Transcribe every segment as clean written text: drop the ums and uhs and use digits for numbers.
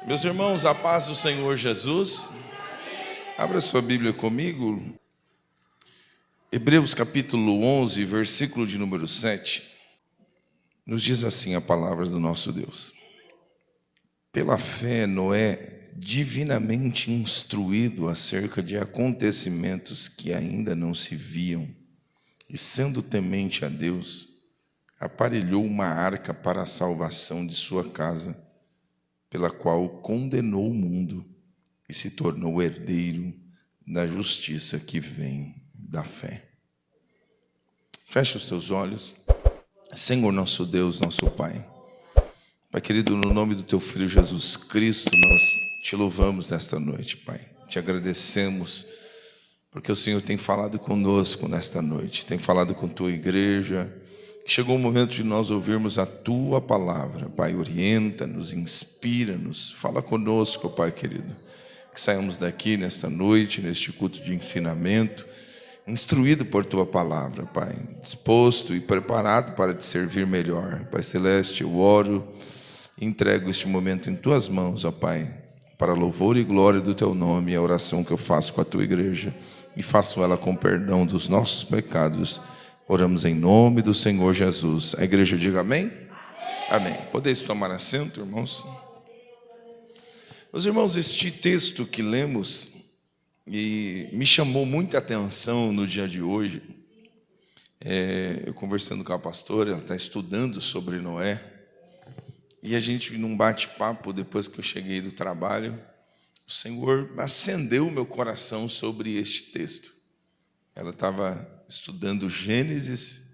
Meus irmãos, a paz do Senhor Jesus. Abra sua Bíblia comigo. Hebreus capítulo 11, versículo de número 7. Nos diz assim a palavra do nosso Deus. Pela fé, Noé, divinamente instruído acerca de acontecimentos que ainda não se viam, e sendo temente a Deus, aparelhou uma arca para a salvação de sua casa, pela qual condenou o mundo e se tornou herdeiro da justiça que vem da fé. Feche os teus olhos. Senhor, nosso Deus, nosso Pai. Pai querido, no nome do Teu Filho Jesus Cristo, nós Te louvamos nesta noite, Pai. Te agradecemos, porque o Senhor tem falado conosco nesta noite, tem falado com Tua igreja. Chegou o momento de nós ouvirmos a Tua palavra. Pai, orienta-nos, inspira-nos, fala conosco, Pai querido. Que saiamos daqui nesta noite, neste culto de ensinamento, instruído por Tua palavra, Pai, disposto e preparado para Te servir melhor. Pai Celeste, eu oro e entrego este momento em Tuas mãos, ó Pai, para louvor e glória do Teu nome, a oração que eu faço com a Tua igreja, e faço ela com perdão dos nossos pecados. Oramos em nome do Senhor Jesus. A igreja diga amém? Amém. Podeis tomar assento, irmãos? Meus irmãos, este texto que lemos e me chamou muita atenção no dia de hoje. Eu conversando com a pastora, ela está estudando sobre Noé, e a gente, num bate-papo, depois que eu cheguei do trabalho, o Senhor acendeu o meu coração sobre este texto. Ela estava estudando Gênesis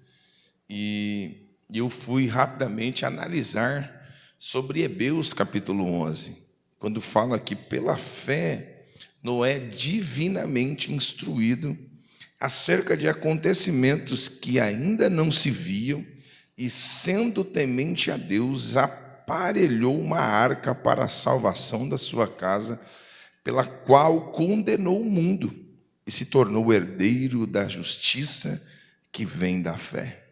e eu fui rapidamente analisar sobre Hebreus capítulo 11, quando fala que pela fé Noé divinamente instruído acerca de acontecimentos que ainda não se viam, e sendo temente a Deus, aparelhou uma arca para a salvação da sua casa, pela qual condenou o mundo e se tornou herdeiro da justiça que vem da fé.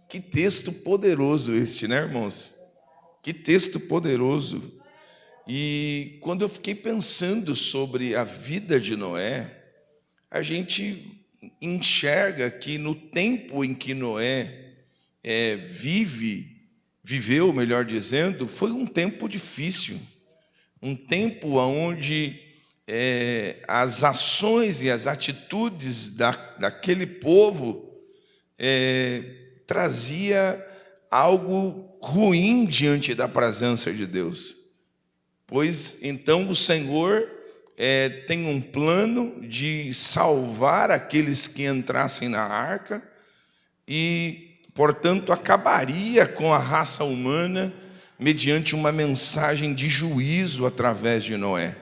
Que texto poderoso este, né, irmãos? Que texto poderoso. E quando eu fiquei pensando sobre a vida de Noé, a gente enxerga que no tempo em que Noé viveu, melhor dizendo, foi um tempo difícil, um tempo onde as ações e as atitudes daquele povo trazia algo ruim diante da presença de Deus. Pois então o Senhor tem um plano de salvar aqueles que entrassem na arca e, portanto, acabaria com a raça humana mediante uma mensagem de juízo através de Noé.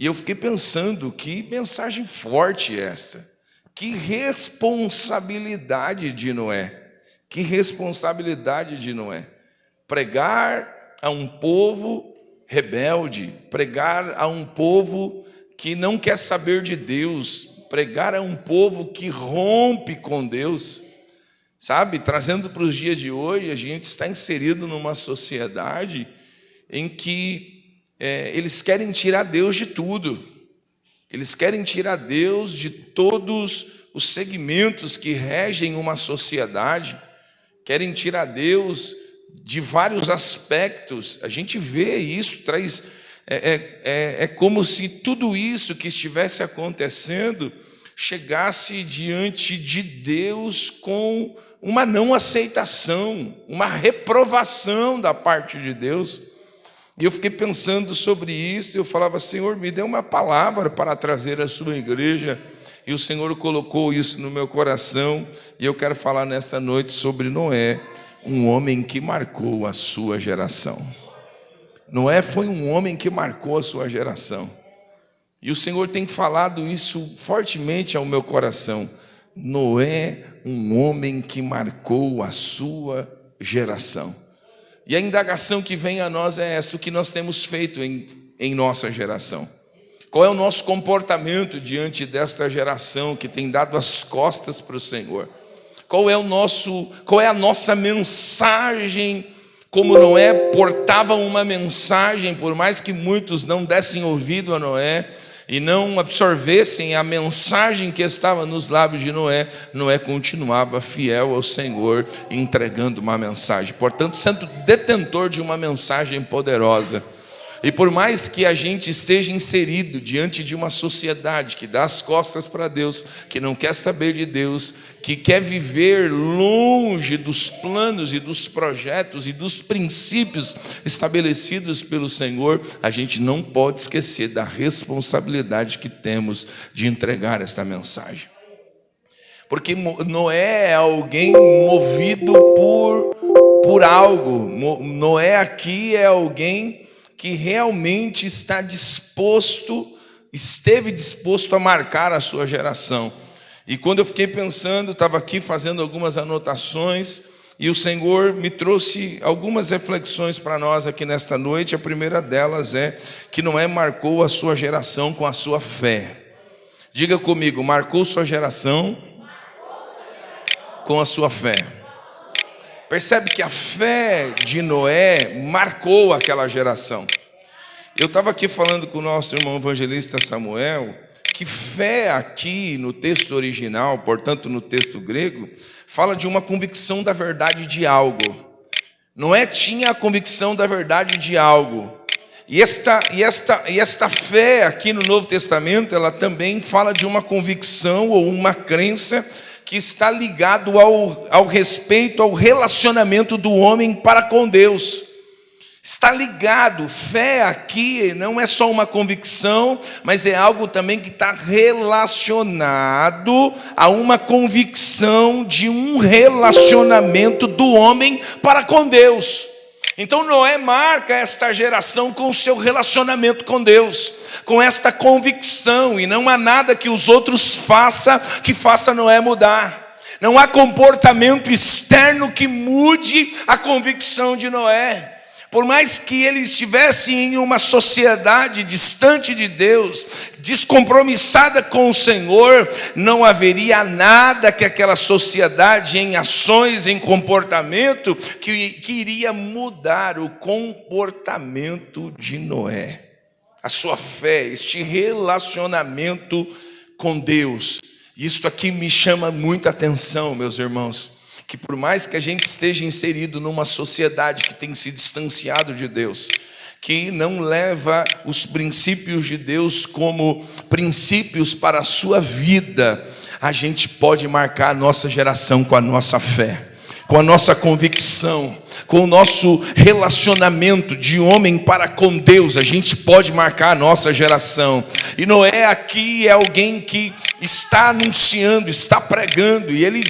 E eu fiquei pensando, que mensagem forte esta, que responsabilidade de Noé, que responsabilidade de Noé, pregar a um povo rebelde, pregar a um povo que não quer saber de Deus, pregar a um povo que rompe com Deus, sabe? Trazendo para os dias de hoje, a gente está inserido numa sociedade em que eles querem tirar Deus de tudo. Eles querem tirar Deus de todos os segmentos que regem uma sociedade. Querem tirar Deus de vários aspectos. A gente vê isso, como se tudo isso que estivesse acontecendo chegasse diante de Deus com uma não aceitação, uma reprovação da parte de Deus. E eu fiquei pensando sobre isso, e eu falava, Senhor, me dê uma palavra para trazer à sua igreja. E o Senhor colocou isso no meu coração, e eu quero falar nesta noite sobre Noé, um homem que marcou a sua geração. Noé foi um homem que marcou a sua geração. E o Senhor tem falado isso fortemente ao meu coração. Noé, um homem que marcou a sua geração. E a indagação que vem a nós é esta: o que nós temos feito em nossa geração? Qual é o nosso comportamento diante desta geração que tem dado as costas para o Senhor? Qual é a nossa mensagem como Noé portava uma mensagem, por mais que muitos não dessem ouvido a Noé e não absorvessem a mensagem que estava nos lábios de Noé, Noé continuava fiel ao Senhor, entregando uma mensagem, portanto, sendo detentor de uma mensagem poderosa. E por mais que a gente esteja inserido diante de uma sociedade que dá as costas para Deus, que não quer saber de Deus, que quer viver longe dos planos e dos projetos e dos princípios estabelecidos pelo Senhor, a gente não pode esquecer da responsabilidade que temos de entregar esta mensagem. Porque Noé é alguém movido por algo. Noé aqui é alguém que realmente esteve disposto a marcar a sua geração. E quando eu fiquei pensando, estava aqui fazendo algumas anotações, e o Senhor me trouxe algumas reflexões para nós aqui nesta noite. A primeira delas é que Noé marcou a sua geração com a sua fé. Diga comigo, marcou sua geração com a sua fé. Percebe que a fé de Noé marcou aquela geração. Eu estava aqui falando com o nosso irmão evangelista Samuel, que fé aqui no texto original, portanto no texto grego, fala de uma convicção da verdade de algo. Noé tinha a convicção da verdade de algo. E esta fé aqui no Novo Testamento, ela também fala de uma convicção ou uma crença que está ligado ao respeito, ao relacionamento do homem para com Deus. Está ligado, fé aqui não é só uma convicção, mas é algo também que está relacionado a uma convicção de um relacionamento do homem para com Deus. Então Noé marca esta geração com o seu relacionamento com Deus, com esta convicção, e não há nada que os outros façam que faça Noé mudar. Não há comportamento externo que mude a convicção de Noé. Por mais que ele estivesse em uma sociedade distante de Deus, descompromissada com o Senhor, não haveria nada que aquela sociedade, em ações, em comportamento, que iria mudar o comportamento de Noé. A sua fé, este relacionamento com Deus. Isto aqui me chama muita atenção, meus irmãos. Que por mais que a gente esteja inserido numa sociedade que tem se distanciado de Deus, que não leva os princípios de Deus como princípios para a sua vida, a gente pode marcar a nossa geração com a nossa fé, com a nossa convicção, com o nosso relacionamento de homem para com Deus. A gente pode marcar a nossa geração. E Noé aqui é alguém que está anunciando, está pregando, e ele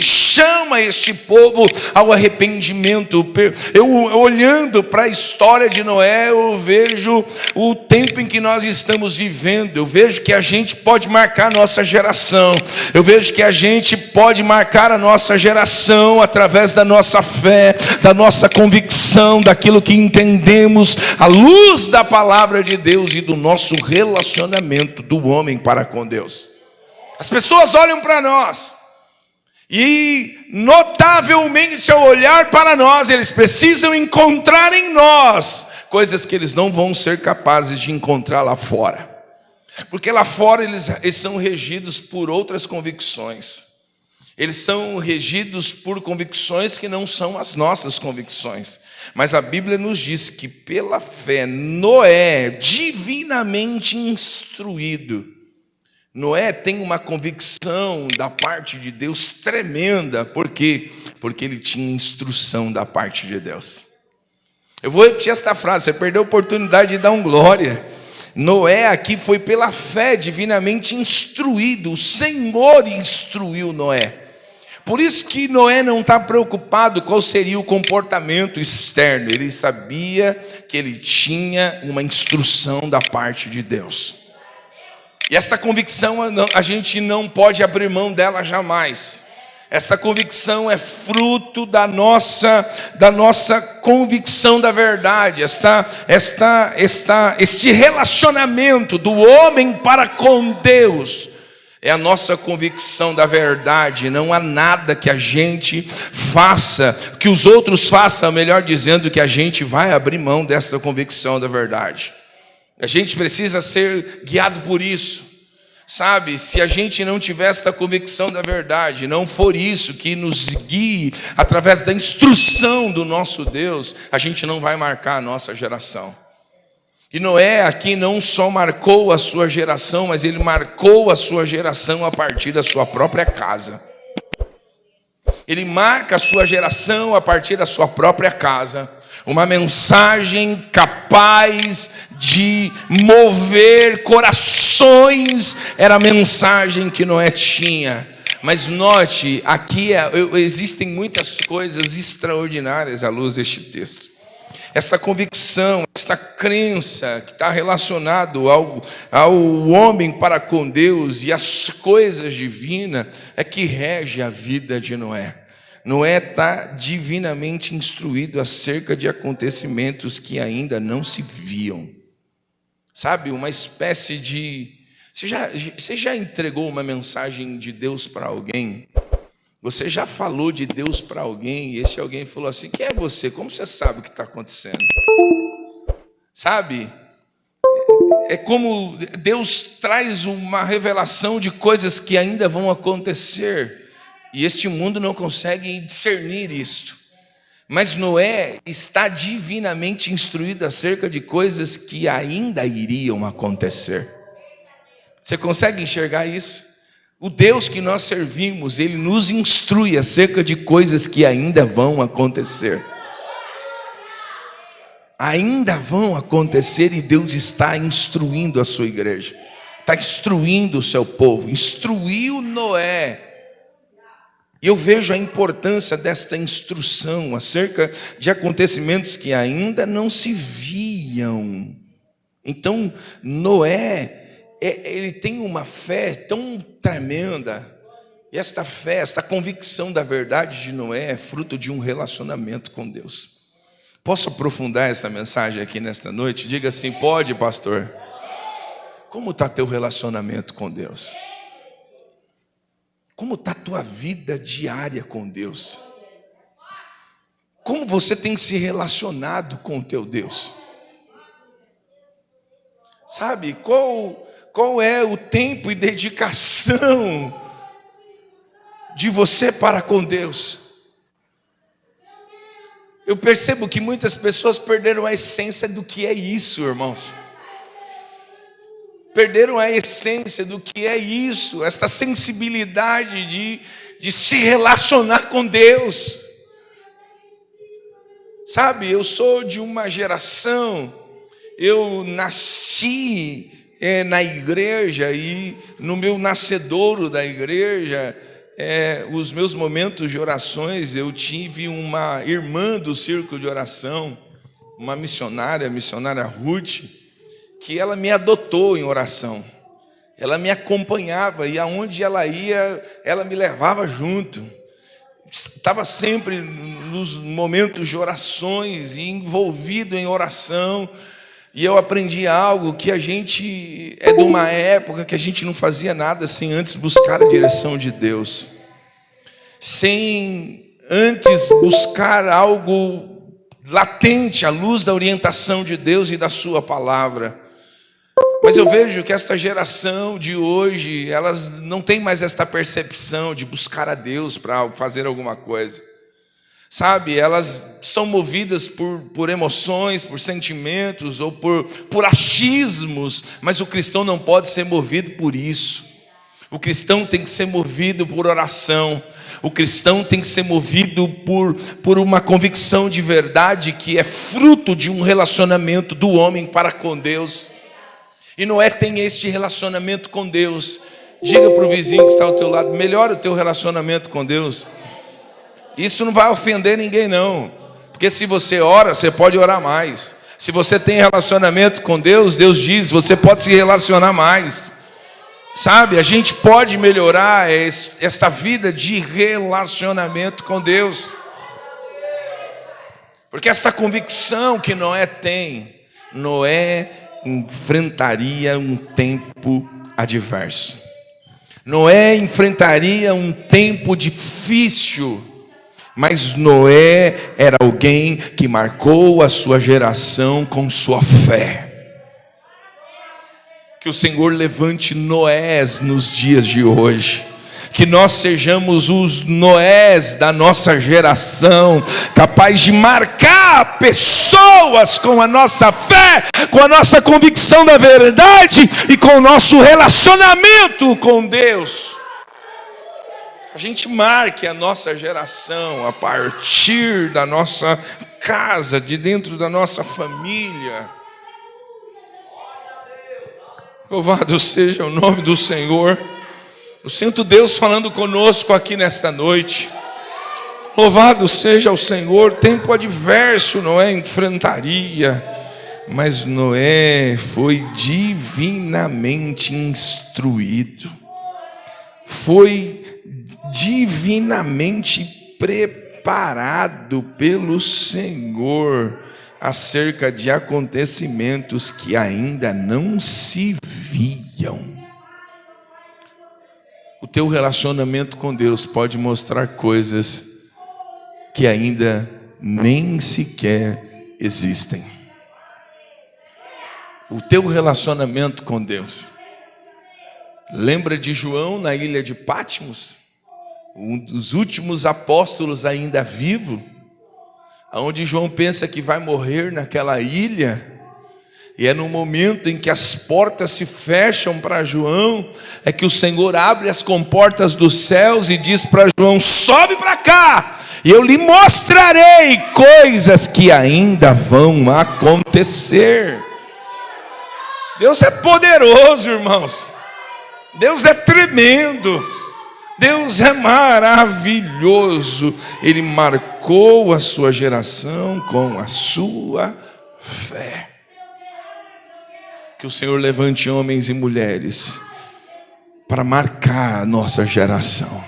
chama este povo ao arrependimento. Eu olhando para a história de Noé, eu vejo o tempo em que nós estamos vivendo, eu vejo que a gente pode marcar a nossa geração, eu vejo que a gente pode marcar a nossa geração através da nossa fé, da nossa convicção, daquilo que entendemos, à luz da palavra de Deus e do nosso relacionamento do homem para com Deus. As pessoas olham para nós e, notavelmente, ao olhar para nós, eles precisam encontrar em nós coisas que eles não vão ser capazes de encontrar lá fora. Porque lá fora eles são regidos por outras convicções. Eles são regidos por convicções que não são as nossas convicções. Mas a Bíblia nos diz que pela fé, Noé, divinamente instruído, Noé tem uma convicção da parte de Deus tremenda. Por quê? Porque ele tinha instrução da parte de Deus. Eu vou repetir esta frase, você perdeu a oportunidade de dar um glória. Noé aqui foi pela fé divinamente instruído. O Senhor instruiu Noé. Por isso que Noé não está preocupado qual seria o comportamento externo. Ele sabia que ele tinha uma instrução da parte de Deus. E esta convicção a gente não pode abrir mão dela jamais. Esta convicção é fruto da nossa convicção da verdade. Este relacionamento do homem para com Deus É a nossa convicção da verdade. Não há nada que a gente faça, que os outros façam, melhor dizendo, que a gente vai abrir mão dessa convicção da verdade. A gente precisa ser guiado por isso. Sabe, se a gente não tiver esta convicção da verdade, não for isso que nos guie através da instrução do nosso Deus, a gente não vai marcar a nossa geração. E Noé aqui não só marcou a sua geração, mas ele marcou a sua geração a partir da sua própria casa. Ele marca a sua geração a partir da sua própria casa. Uma mensagem capaz de mover corações era a mensagem que Noé tinha. Mas note, aqui existem muitas coisas extraordinárias à luz deste texto. Essa convicção, esta crença que está relacionado ao homem para com Deus e as coisas divinas é que rege a vida de Noé. Noé está divinamente instruído acerca de acontecimentos que ainda não se viam. Sabe, uma espécie de... Você já entregou uma mensagem de Deus para alguém? Você já falou de Deus para alguém e esse alguém falou assim: quem é você? Como você sabe o que está acontecendo? Sabe? É como Deus traz uma revelação de coisas que ainda vão acontecer e este mundo não consegue discernir isto. Mas Noé está divinamente instruído acerca de coisas que ainda iriam acontecer. Você consegue enxergar isso? O Deus que nós servimos, Ele nos instrui acerca de coisas que ainda vão acontecer. Ainda vão acontecer e Deus está instruindo a sua igreja. Está instruindo o seu povo. Instruiu Noé. E eu vejo a importância desta instrução acerca de acontecimentos que ainda não se viam. Então, Noé, ele tem uma fé tão tremenda. E esta fé, esta convicção da verdade de Noé é fruto de um relacionamento com Deus. Posso aprofundar essa mensagem aqui nesta noite? Diga assim: pode, pastor? Como está teu relacionamento com Deus? Como está a tua vida diária com Deus? Como você tem se relacionado com o teu Deus? Sabe, qual é o tempo e dedicação de você para com Deus? Eu percebo que muitas pessoas perderam a essência do que é isso, irmãos. Perderam a essência do que é isso, esta sensibilidade de se relacionar com Deus. Sabe, eu sou de uma geração, eu nasci na igreja e no meu nascedouro da igreja, os meus momentos de orações, eu tive uma irmã do círculo de oração, uma missionária, a missionária Ruth, que ela me adotou em oração. Ela me acompanhava e aonde ela ia, ela me levava junto. Estava sempre nos momentos de orações e envolvido em oração. E eu aprendi algo que a gente é de uma época que a gente não fazia nada sem antes buscar a direção de Deus. Sem antes buscar algo latente, à luz da orientação de Deus e da sua palavra. Mas eu vejo que esta geração de hoje, elas não têm mais esta percepção de buscar a Deus para fazer alguma coisa. Sabe, elas são movidas por emoções, por sentimentos ou por achismos, mas o cristão não pode ser movido por isso. O cristão tem que ser movido por oração. O cristão tem que ser movido por uma convicção de verdade que é fruto de um relacionamento do homem para com Deus. E Noé tem este relacionamento com Deus. Diga para o vizinho que está ao teu lado: melhora o teu relacionamento com Deus. Isso não vai ofender ninguém não, porque se você ora, você pode orar mais. Se você tem relacionamento com Deus, Deus diz, você pode se relacionar mais. Sabe, a gente pode melhorar esta vida de relacionamento com Deus. Porque esta convicção que Noé tem, Noé enfrentaria um tempo adverso. Noé enfrentaria um tempo difícil, mas Noé era alguém que marcou a sua geração com sua fé. Que o Senhor levante Noés nos dias de hoje. Que nós sejamos os Noés da nossa geração, capaz de marcar pessoas com a nossa fé, com a nossa convicção da verdade e com o nosso relacionamento com Deus. A gente marque a nossa geração a partir da nossa casa, de dentro da nossa família. Louvado seja o nome do Senhor. Eu sinto Deus falando conosco aqui nesta noite. Louvado seja o Senhor. Tempo adverso Noé enfrentaria, mas Noé foi divinamente instruído. Foi divinamente preparado pelo Senhor acerca de acontecimentos que ainda não se viam. O teu relacionamento com Deus pode mostrar coisas que ainda nem sequer existem. O teu relacionamento com Deus. Lembra de João na ilha de Patmos? Um dos últimos apóstolos ainda vivo, onde João pensa que vai morrer naquela ilha. E é no momento em que as portas se fecham para João, é que o Senhor abre as comportas dos céus e diz para João: sobe para cá, e eu lhe mostrarei coisas que ainda vão acontecer. Deus é poderoso, irmãos. Deus é tremendo. Deus é maravilhoso. Ele marcou a sua geração com a sua fé. Que o Senhor levante homens e mulheres para marcar a nossa geração.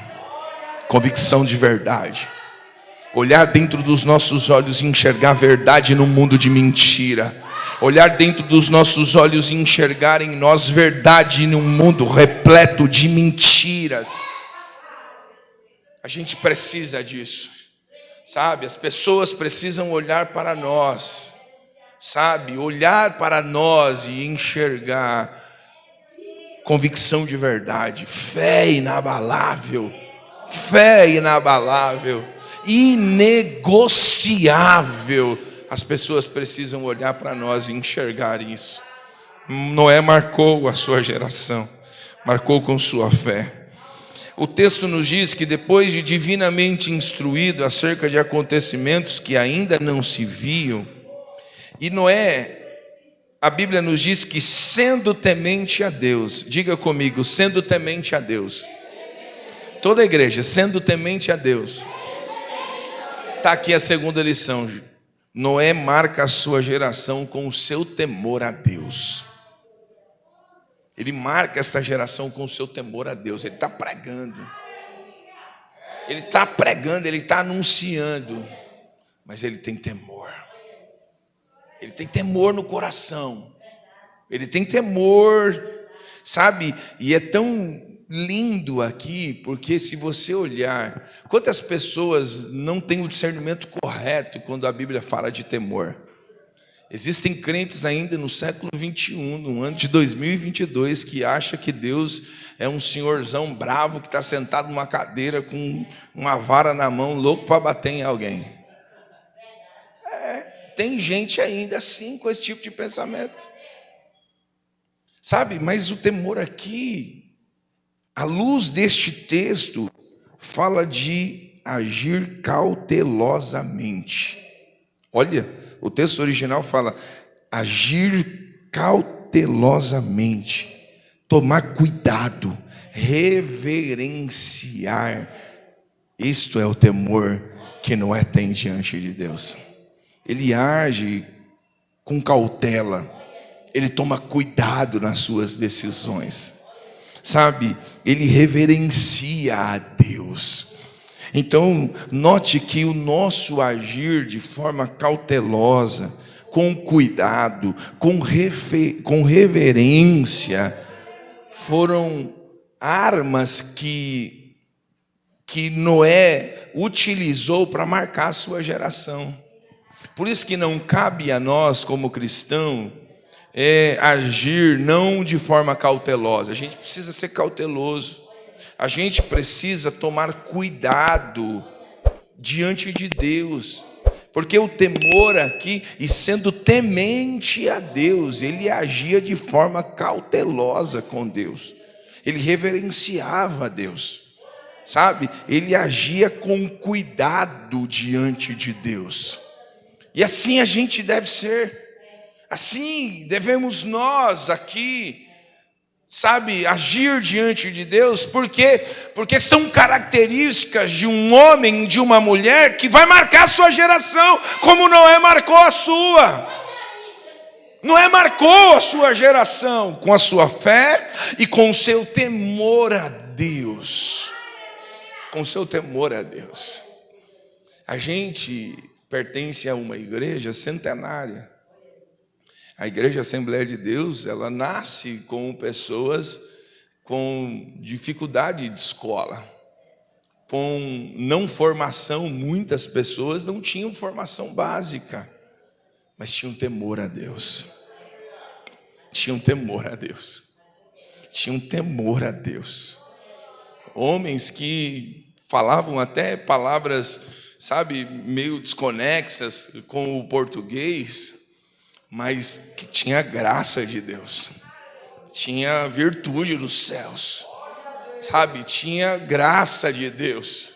Convicção de verdade. Olhar dentro dos nossos olhos e enxergar a verdade no mundo de mentira. Olhar dentro dos nossos olhos e enxergar em nós verdade num mundo repleto de mentiras. A gente precisa disso, sabe? As pessoas precisam olhar para nós, sabe? Olhar para nós e enxergar convicção de verdade, fé inabalável, inegociável. As pessoas precisam olhar para nós e enxergar isso. Noé marcou a sua geração, marcou com sua fé. O texto nos diz que depois de divinamente instruído acerca de acontecimentos que ainda não se viam, e Noé, a Bíblia nos diz que sendo temente a Deus, diga comigo, sendo temente a Deus. Toda a igreja, sendo temente a Deus. Está aqui a segunda lição. Noé marca a sua geração com o seu temor a Deus. Ele marca essa geração com o seu temor a Deus. Ele está pregando. Ele está anunciando. Mas ele tem temor. Ele tem temor no coração. Ele tem temor, sabe? E é tão lindo aqui, porque se você olhar, quantas pessoas não têm o discernimento correto quando a Bíblia fala de temor? Existem crentes ainda no século 21, no ano de 2022, que acham que Deus é um senhorzão bravo que está sentado numa cadeira com uma vara na mão, louco para bater em alguém. Tem gente ainda assim com esse tipo de pensamento. Sabe, mas o temor aqui, à luz deste texto, fala de agir cautelosamente. Olha, o texto original fala agir cautelosamente, tomar cuidado, reverenciar. Isto é o temor que Noé tem diante de Deus. Ele age com cautela, ele toma cuidado nas suas decisões, sabe? Ele reverencia a Deus. Então, note que o nosso agir de forma cautelosa, com cuidado, com reverência, foram armas que Noé utilizou para marcar a sua geração. Por isso que não cabe a nós, como cristão, agir não de forma cautelosa. A gente precisa ser cauteloso. A gente precisa tomar cuidado diante de Deus. Porque o temor aqui, e sendo temente a Deus, ele agia de forma cautelosa com Deus. Ele reverenciava a Deus, sabe? Ele agia com cuidado diante de Deus. E assim a gente deve ser. Assim devemos nós aqui, sabe, agir diante de Deus. Por quê? Porque são características de um homem e de uma mulher que vai marcar a sua geração, como Noé marcou a sua. Noé marcou a sua geração com a sua fé e com o seu temor a Deus. Com o seu temor a Deus. A gente pertence a uma igreja centenária. A Igreja Assembleia de Deus, ela nasce com pessoas com dificuldade de escola, com não formação. Muitas pessoas não tinham formação básica, mas tinham temor a Deus. Tinham temor a Deus. Tinham temor a Deus. Homens que falavam até palavras, sabe, meio desconexas com o português, mas que tinha graça de Deus, tinha virtude dos céus, sabe, tinha graça de Deus.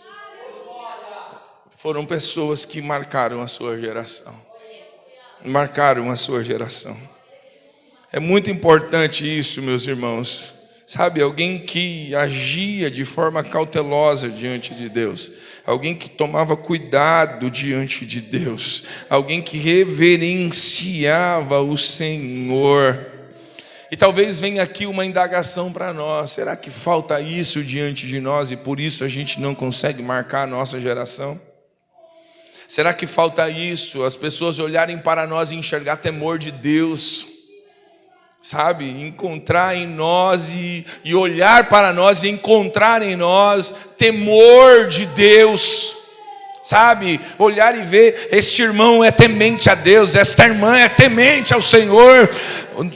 Foram pessoas que marcaram a sua geração. Marcaram a sua geração. É muito importante isso, meus irmãos. Sabe, alguém que agia de forma cautelosa diante de Deus. Alguém que tomava cuidado diante de Deus. Alguém que reverenciava o Senhor. E talvez venha aqui uma indagação para nós. Será que falta isso diante de nós e por isso a gente não consegue marcar a nossa geração? Será que falta isso? As pessoas olharem para nós e enxergar temor de Deus. Sabe, encontrar em nós e olhar para nós e encontrar em nós temor de Deus. Sabe, olhar e ver, este irmão é temente a Deus, esta irmã é temente ao Senhor.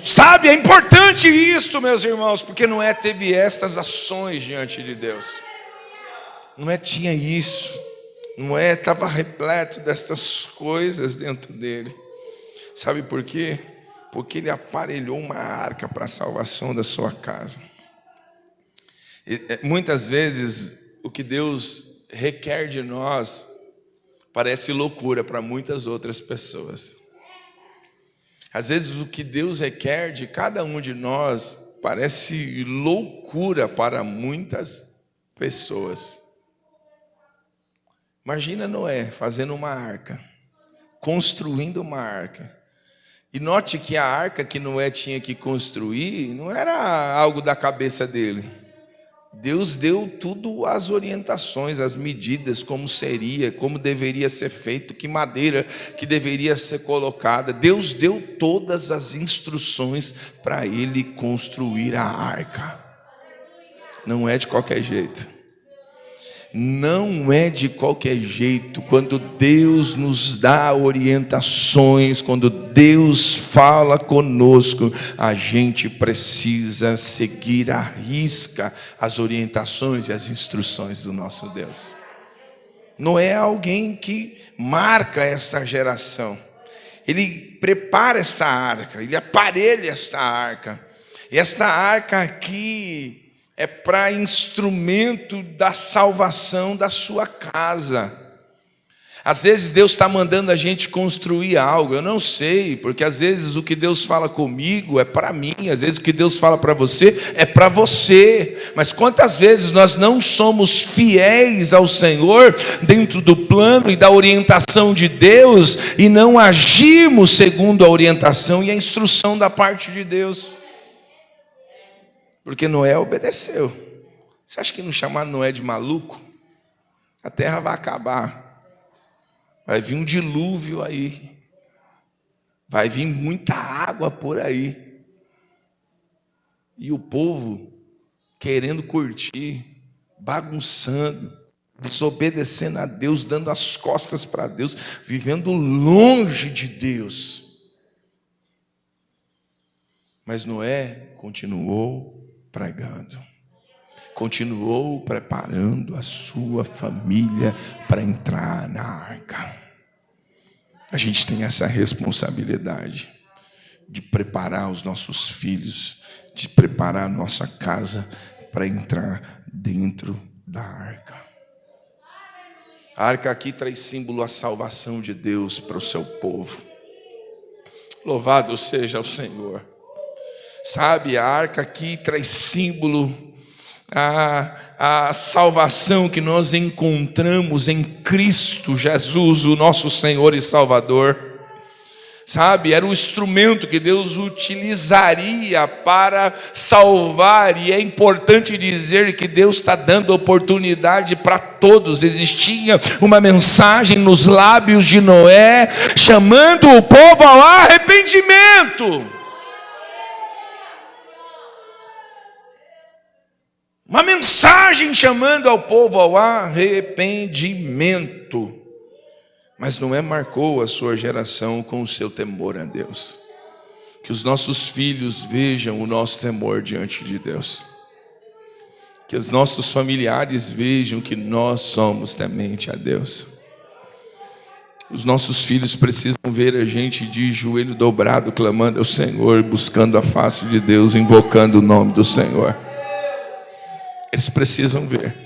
Sabe, é importante isso, meus irmãos, porque Noé teve estas ações diante de Deus. Noé tinha isso. Noé estava repleto destas coisas dentro dele. Sabe por quê? Porque ele aparelhou uma arca para a salvação da sua casa. Muitas vezes o que Deus requer de nós parece loucura para muitas outras pessoas. Às vezes o que Deus requer de cada um de nós parece loucura para muitas pessoas. Imagina Noé fazendo uma arca, construindo uma arca. E note que a arca que Noé tinha que construir não era algo da cabeça dele. Deus deu tudo as orientações, as medidas, como seria, como deveria ser feito, que madeira que deveria ser colocada. Deus deu todas as instruções para ele construir a arca. Não é de qualquer jeito. Não é de qualquer jeito. Quando Deus nos dá orientações, quando Deus fala conosco, a gente precisa seguir à risca as orientações e as instruções do nosso Deus. Noé é alguém que marca essa geração. Ele prepara essa arca, ele aparelha essa arca. E esta arca aqui é para instrumento da salvação da sua casa. Às vezes Deus está mandando a gente construir algo, eu não sei, porque às vezes o que Deus fala comigo é para mim, às vezes o que Deus fala para você é para você. Mas quantas vezes nós não somos fiéis ao Senhor dentro do plano e da orientação de Deus e não agimos segundo a orientação e a instrução da parte de Deus? Porque Noé obedeceu. Você acha que não chamar Noé de maluco? A terra vai acabar. Vai vir um dilúvio aí. Vai vir muita água por aí. E o povo querendo curtir, bagunçando, desobedecendo a Deus, dando as costas para Deus, vivendo longe de Deus. Mas Noé continuou pregando, continuou preparando a sua família para entrar na arca. A gente tem essa responsabilidade de preparar os nossos filhos, de preparar a nossa casa para entrar dentro da arca. A arca aqui traz símbolo a salvação de Deus para o seu povo. Louvado seja o Senhor. Sabe, a arca aqui traz símbolo a salvação que nós encontramos em Cristo Jesus, o nosso Senhor e Salvador. Sabe, era o instrumento que Deus utilizaria para salvar, e é importante dizer que Deus está dando oportunidade para todos. Existia uma mensagem nos lábios de Noé, chamando o povo ao arrependimento. Uma mensagem chamando ao povo ao arrependimento. Mas Noé marcou a sua geração com o seu temor a Deus. Que os nossos filhos vejam o nosso temor diante de Deus. Que os nossos familiares vejam que nós somos temente a Deus. Os nossos filhos precisam ver a gente de joelho dobrado, clamando ao Senhor, buscando a face de Deus, invocando o nome do Senhor. Eles precisam ver.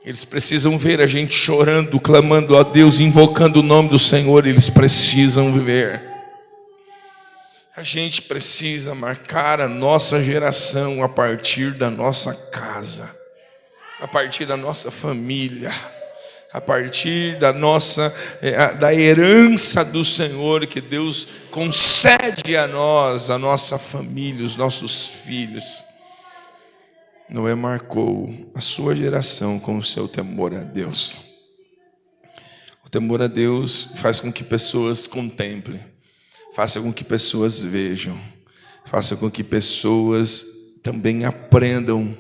Eles precisam ver a gente chorando, clamando a Deus, invocando o nome do Senhor. Eles precisam ver. A gente precisa marcar a nossa geração a partir da nossa casa, a partir da nossa família, a partir da da herança do Senhor que Deus concede a nós, a nossa família, os nossos filhos. Noé marcou a sua geração com o seu temor a Deus. O temor a Deus faz com que pessoas contemplem, faça com que pessoas vejam, faça com que pessoas também aprendam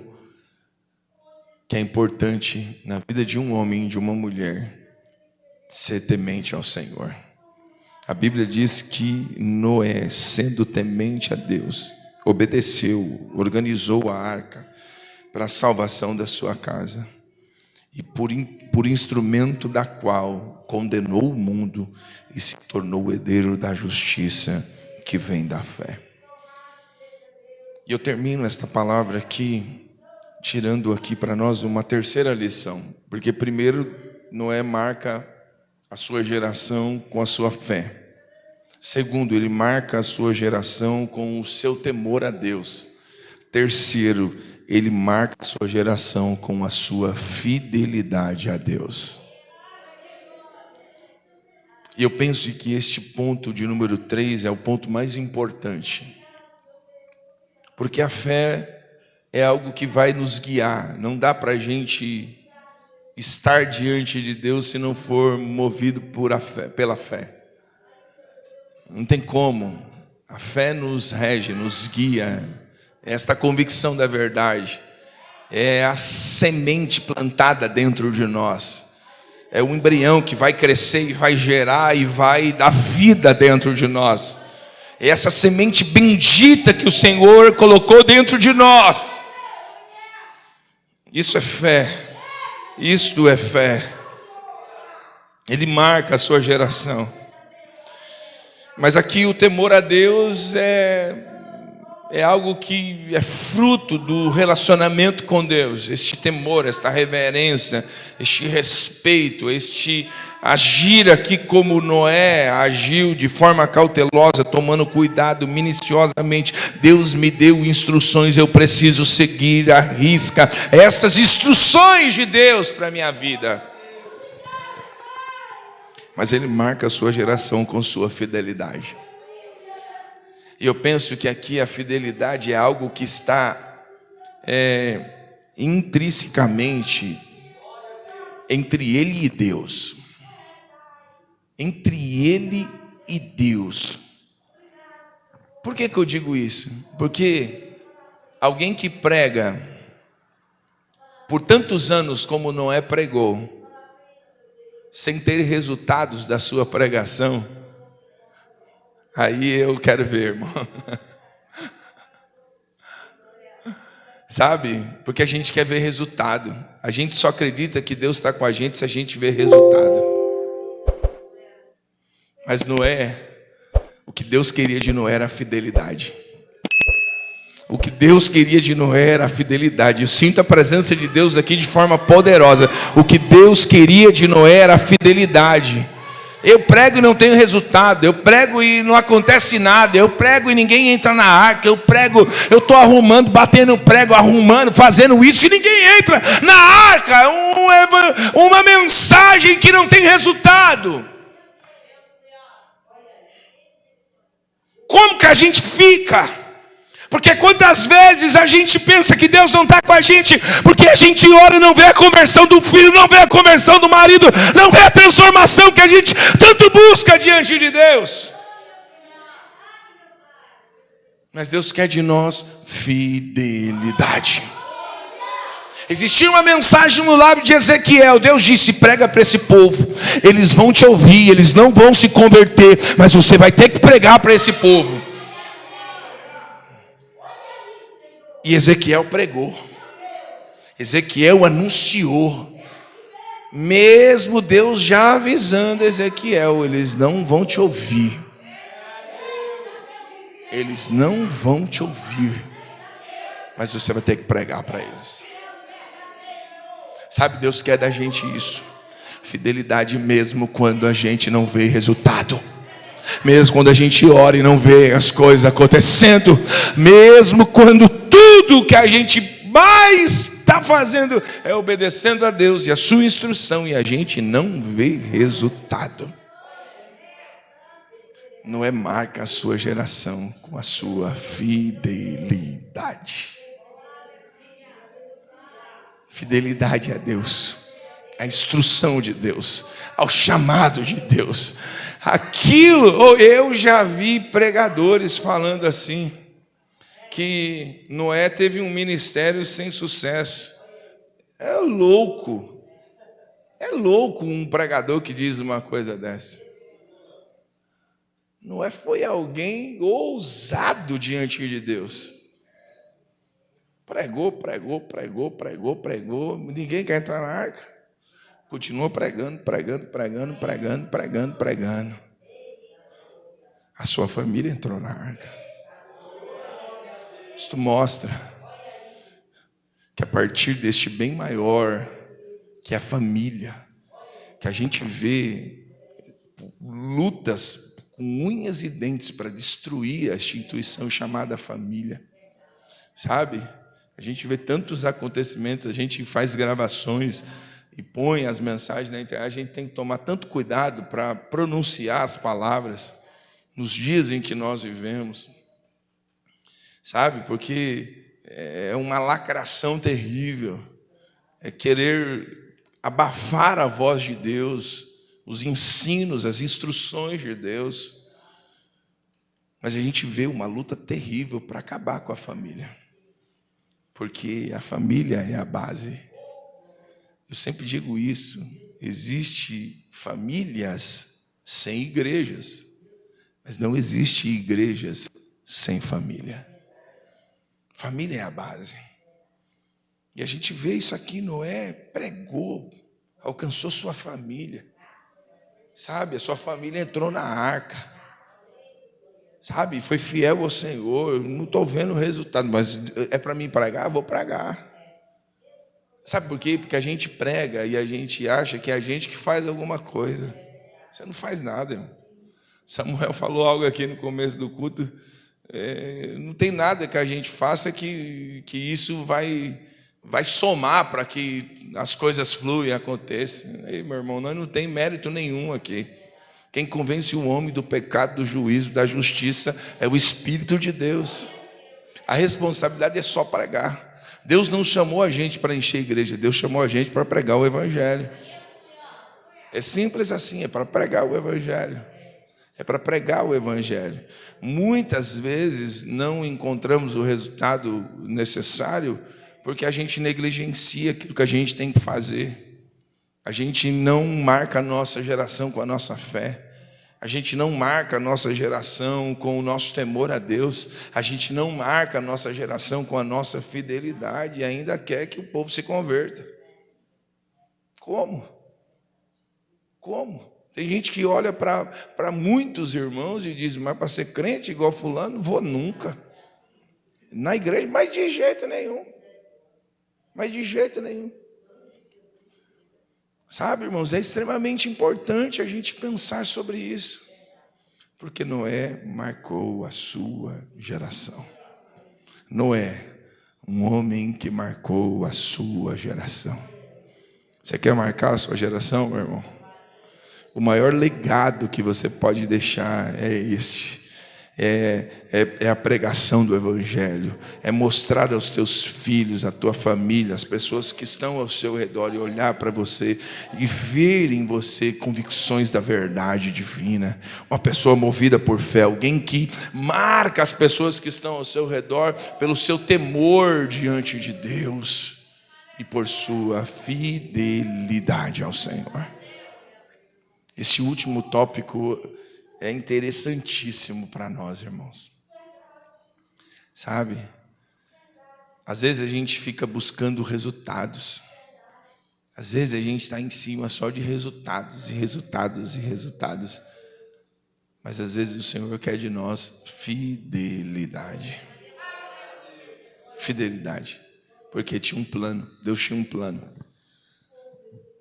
que é importante na vida de um homem e de uma mulher ser temente ao Senhor. A Bíblia diz que Noé, sendo temente a Deus, obedeceu, organizou a arca para a salvação da sua casa, e por instrumento da qual condenou o mundo e se tornou o herdeiro da justiça que vem da fé. E eu termino esta palavra aqui, tirando aqui para nós uma terceira lição, porque primeiro Noé marca a sua geração com a sua fé. Segundo, ele marca a sua geração com o seu temor a Deus. Terceiro, ele marca a sua geração com a sua fidelidade a Deus. E eu penso que este ponto de número 3 é o ponto mais importante. Porque a fé é algo que vai nos guiar. Não dá para a gente estar diante de Deus se não for movido pela fé. Não tem como. A fé nos rege, nos guia. Esta convicção da verdade é a semente plantada dentro de nós. É o embrião que vai crescer e vai gerar e vai dar vida dentro de nós. É essa semente bendita que o Senhor colocou dentro de nós. Isso é fé. Isto é fé. Ele marca a sua geração. Mas aqui o temor a Deus é algo que é fruto do relacionamento com Deus. Este temor, esta reverência, este respeito, este agir aqui como Noé agiu de forma cautelosa, tomando cuidado minuciosamente. Deus me deu instruções, eu preciso seguir à risca essas instruções de Deus para a minha vida. Mas ele marca a sua geração com sua fidelidade. E eu penso que aqui a fidelidade é algo que está intrinsecamente entre ele e Deus. Entre ele e Deus. Por que eu digo isso? Porque alguém que prega por tantos anos como Noé pregou, sem ter resultados da sua pregação, aí eu quero ver, irmão. Sabe? Porque a gente quer ver resultado. A gente só acredita que Deus está com a gente se a gente vê resultado. Mas Noé, o que Deus queria de Noé era a fidelidade. O que Deus queria de Noé era a fidelidade. Eu sinto a presença de Deus aqui de forma poderosa. O que Deus queria de Noé era a fidelidade. Eu prego e não tenho resultado. Eu prego e não acontece nada. Eu prego e ninguém entra na arca. Eu prego, eu estou arrumando, batendo prego, arrumando, fazendo isso e ninguém entra na arca. Uma mensagem que não tem resultado. Como que a gente fica? Porque quantas vezes a gente pensa que Deus não está com a gente, porque a gente ora e não vê a conversão do filho, não vê a conversão do marido, não vê a transformação que a gente tanto busca diante de Deus. Mas Deus quer de nós fidelidade. Existia uma mensagem no lábio de Ezequiel. Deus disse: prega para esse povo, eles vão te ouvir, eles não vão se converter, mas você vai ter que pregar para esse povo. E Ezequiel pregou, Ezequiel anunciou, mesmo Deus já avisando Ezequiel: eles não vão te ouvir, eles não vão te ouvir, mas você vai ter que pregar para eles. Sabe, Deus quer da gente isso, fidelidade mesmo quando a gente não vê resultado. Mesmo quando a gente ora e não vê as coisas acontecendo, mesmo quando tudo que a gente mais está fazendo é obedecendo a Deus e a sua instrução e a gente não vê resultado. Noé marca a sua geração com a sua fidelidade. Fidelidade a Deus, a instrução de Deus, ao chamado de Deus. Aquilo, eu já vi pregadores falando assim, que Noé teve um ministério sem sucesso. É louco um pregador que diz uma coisa dessa. Noé foi alguém ousado diante de Deus. Pregou, ninguém quer entrar na arca. Continuou pregando. A sua família entrou na arca. Isso mostra que a partir deste bem maior, que é a família, que a gente vê lutas com unhas e dentes para destruir a instituição chamada família. Sabe? A gente vê tantos acontecimentos, a gente faz gravações e põe as mensagens na internet, a gente tem que tomar tanto cuidado para pronunciar as palavras nos dias em que nós vivemos, sabe? Porque é uma lacração terrível, é querer abafar a voz de Deus, os ensinos, as instruções de Deus, mas a gente vê uma luta terrível para acabar com a família, porque a família é a base. Eu sempre digo isso, existe famílias sem igrejas, mas não existe igrejas sem família. Família é a base. E a gente vê isso aqui, Noé pregou, alcançou sua família. Sabe, a sua família entrou na arca. Sabe, foi fiel ao Senhor. Eu não estou vendo o resultado, mas é para mim pregar, vou pregar. Sabe por quê? Porque a gente prega e a gente acha que é a gente que faz alguma coisa. Você não faz nada, irmão. Samuel falou algo aqui no começo do culto. Não tem nada que a gente faça que isso vai somar para que as coisas fluam e aconteçam. Ei, meu irmão, nós não tem mérito nenhum aqui. Quem convence o homem do pecado, do juízo, da justiça é o Espírito de Deus. A responsabilidade é só pregar. Deus não chamou a gente para encher a igreja, Deus chamou a gente para pregar o Evangelho. É simples assim, é para pregar o Evangelho. É para pregar o Evangelho. Muitas vezes não encontramos o resultado necessário Porque a gente negligencia aquilo que a gente tem que fazer. A gente não marca a nossa geração com a nossa fé. A gente não marca a nossa geração com o nosso temor a Deus. A gente não marca a nossa geração com a nossa fidelidade e ainda quer que o povo se converta. Como? Como? Tem gente que olha para muitos irmãos e diz, mas para ser crente igual fulano, vou nunca. Na igreja, mas de jeito nenhum. Mas de jeito nenhum. Sabe, irmãos, é extremamente importante a gente pensar sobre isso. Porque Noé marcou a sua geração. Noé, um homem que marcou a sua geração. Você quer marcar a sua geração, meu irmão? O maior legado que você pode deixar é este. É a pregação do Evangelho, é mostrar aos teus filhos, à tua família, às pessoas que estão ao seu redor e olhar para você e ver em você convicções da verdade divina, uma pessoa movida por fé, alguém que marca as pessoas que estão ao seu redor pelo seu temor diante de Deus e por sua fidelidade ao Senhor. Esse último tópico é interessantíssimo para nós, irmãos. Sabe? Às vezes a gente fica buscando resultados. Às vezes a gente está em cima só de resultados e resultados e resultados. Mas às vezes o Senhor quer de nós fidelidade. Fidelidade. Porque tinha um plano. Deus tinha um plano.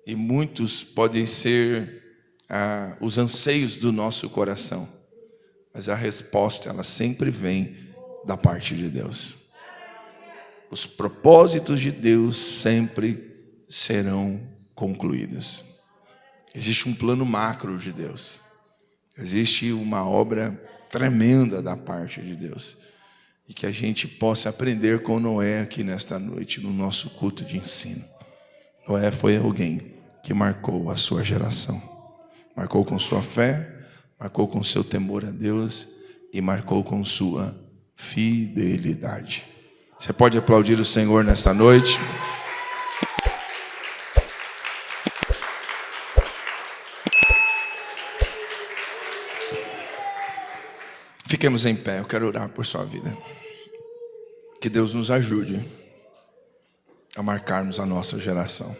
E muitos podem ser os anseios do nosso coração, mas a resposta ela sempre vem da parte de Deus. Os propósitos de Deus sempre serão concluídos. Existe um plano macro de Deus. Existe uma obra tremenda da parte de Deus. E que a gente possa aprender com Noé aqui nesta noite, no nosso culto de ensino. Noé foi alguém que marcou a sua geração. Marcou com sua fé, marcou com seu temor a Deus e marcou com sua fidelidade. Você pode aplaudir o Senhor nesta noite? Fiquemos em pé, eu quero orar por sua vida. Que Deus nos ajude a marcarmos a nossa geração.